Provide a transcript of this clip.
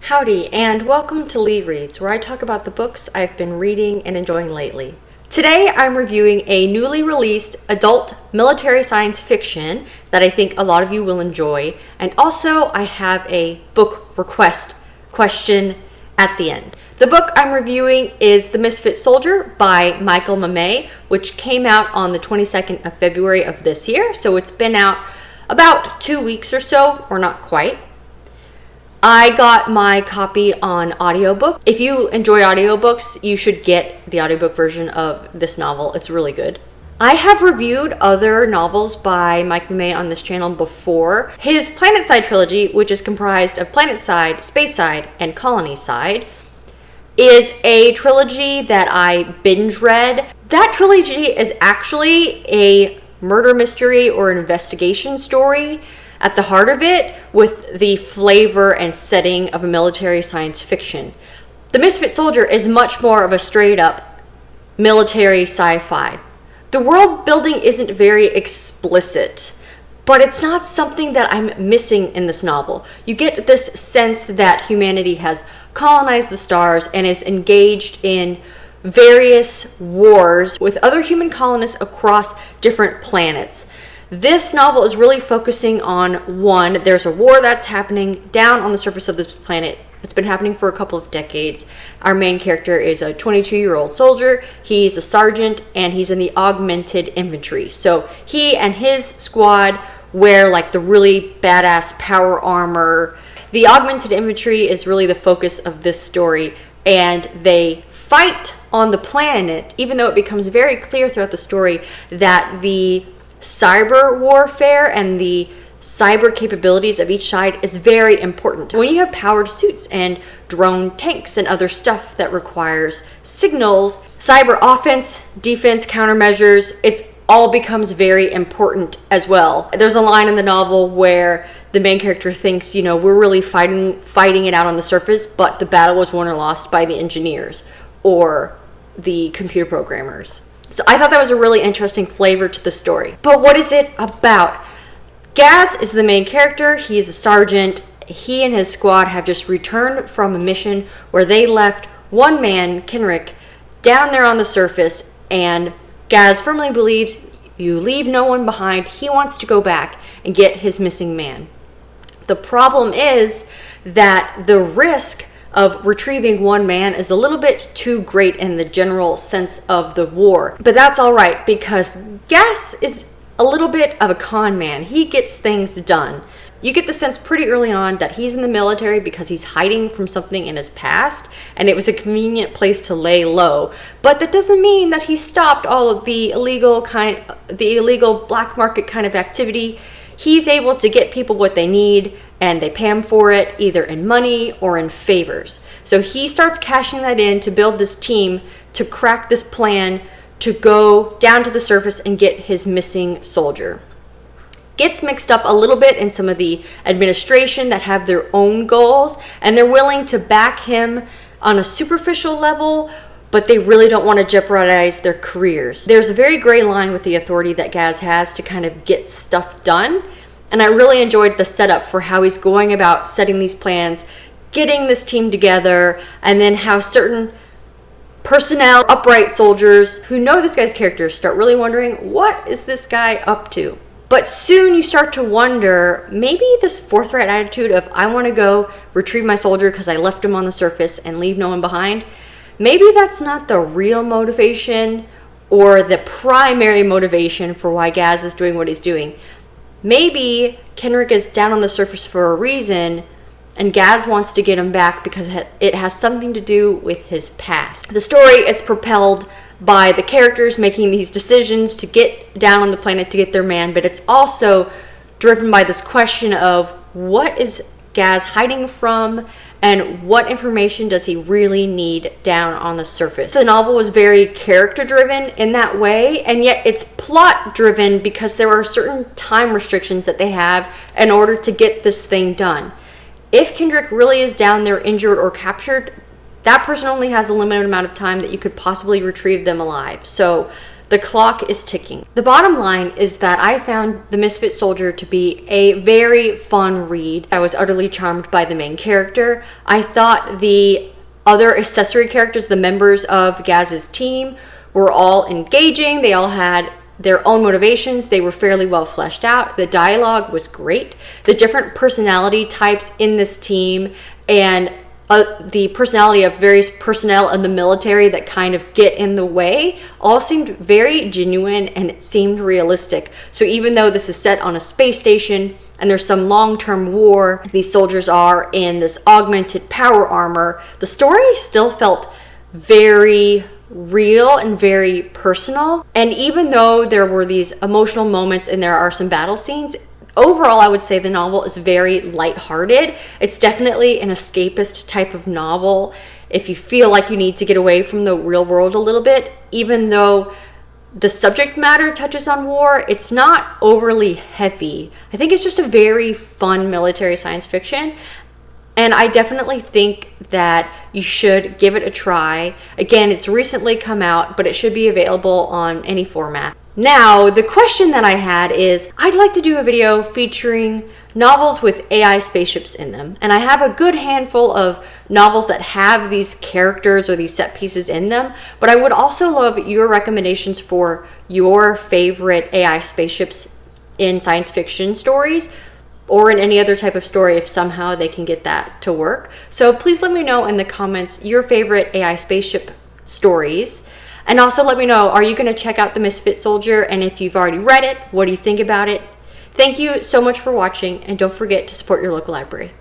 Howdy, and welcome to LeeReads, where I talk about the books I've been reading and enjoying lately. Today I'm reviewing a newly released adult military science fiction that I think a lot of you will enjoy, and also I have a book request question at the end. The book I'm reviewing is The Misfit Soldier by Michael Mamay, which came out on the 22nd of February of this year, so it's been out about 2 weeks or so, or not quite. I got my copy on audiobook. If you enjoy audiobooks, you should get the audiobook version of this novel. It's really good. I have reviewed other novels by Mike Mamay on this channel before. His Planetside trilogy, which is comprised of Planetside, Spaceside, and Colonyside, is a trilogy that I binge read. That trilogy is actually a murder mystery or investigation story at the heart of it, with the flavor and setting of a military science fiction. The Misfit Soldier is much more of a straight up military sci-fi. The world building isn't very explicit, but it's not something that I'm missing in this novel. You get this sense that humanity has colonized the stars and is engaged in various wars with other human colonists across different planets. This novel is really focusing on one, there's a war that's happening down on the surface of this planet. It's been happening for a couple of decades. Our main character is a 22-year-old soldier. He's a sergeant and he's in the augmented infantry. So he and his squad wear like the really badass power armor. The augmented infantry is really the focus of this story, and they fight on the planet, even though it becomes very clear throughout the story that the cyber warfare and the cyber capabilities of each side is very important. When you have powered suits and drone tanks and other stuff that requires signals, cyber offense, defense, countermeasures, it all becomes very important as well. There's a line in the novel where the main character thinks, we're really fighting it out on the surface, but the battle was won or lost by the engineers or the computer programmers. So I thought that was a really interesting flavor to the story. But what is it about? Gaz is the main character. He's a sergeant. He and his squad have just returned from a mission where they left one man, Kenrick, down there on the surface, and Gaz firmly believes you leave no one behind. He wants to go back and get his missing man. The problem is that the risk of retrieving one man is a little bit too great in the general sense of the war. But that's all right, because Gaz is a little bit of a con man. He gets things done. You get the sense pretty early on that he's in the military because he's hiding from something in his past, and it was a convenient place to lay low. But that doesn't mean that he stopped all of the illegal black market kind of activity. He's able to get people what they need, and they pay him for it either in money or in favors. So he starts cashing that in to build this team to crack this plan to go down to the surface and get his missing soldier. Gets mixed up a little bit in some of the administration that have their own goals, and they're willing to back him on a superficial level, but they really don't want to jeopardize their careers. There's a very gray line with the authority that Gaz has to kind of get stuff done, and I really enjoyed the setup for how he's going about setting these plans, getting this team together, and then how certain personnel, upright soldiers who know this guy's character start really wondering, what is this guy up to? But soon you start to wonder, maybe this forthright attitude of I want to go retrieve my soldier because I left him on the surface and leave no one behind, maybe that's not the real motivation or the primary motivation for why Gaz is doing what he's doing. Maybe Kenrick is down on the surface for a reason, and Gaz wants to get him back because it has something to do with his past. The story is propelled by the characters making these decisions to get down on the planet to get their man, but it's also driven by this question of what is Gaz hiding from, and what information does he really need down on the surface. The novel was very character driven in that way, and yet it's plot driven because there are certain time restrictions that they have in order to get this thing done. If Kendrick really is down there injured or captured, that person only has a limited amount of time that you could possibly retrieve them alive. So The clock is ticking. The bottom line is that I found The Misfit Soldier to be a very fun read. I was utterly charmed by the main character. I thought the other accessory characters, the members of Gaz's team, were all engaging. They all had their own motivations. They were fairly well fleshed out. The dialogue was great. The different personality types in this team and the personality of various personnel in the military that kind of get in the way all seemed very genuine and it seemed realistic. So even though this is set on a space station and there's some long-term war, these soldiers are in this augmented power armor, the story still felt very real and very personal. And even though there were these emotional moments and there are some battle scenes, overall I would say the novel is very lighthearted. It's definitely an escapist type of novel if you feel like you need to get away from the real world a little bit. Even though the subject matter touches on war, it's not overly heavy. I think it's just a very fun military science fiction. And I definitely think that you should give it a try. Again, it's recently come out, but it should be available on any format. Now, the question that I had is, I'd like to do a video featuring novels with AI spaceships in them. And I have a good handful of novels that have these characters or these set pieces in them, but I would also love your recommendations for your favorite AI spaceships in science fiction stories, or in any other type of story if somehow they can get that to work. So please let me know in the comments your favorite AI spaceship stories. And also let me know, are you going to check out The Misfit Soldier? And if you've already read it, what do you think about it? Thank you so much for watching, and don't forget to support your local library.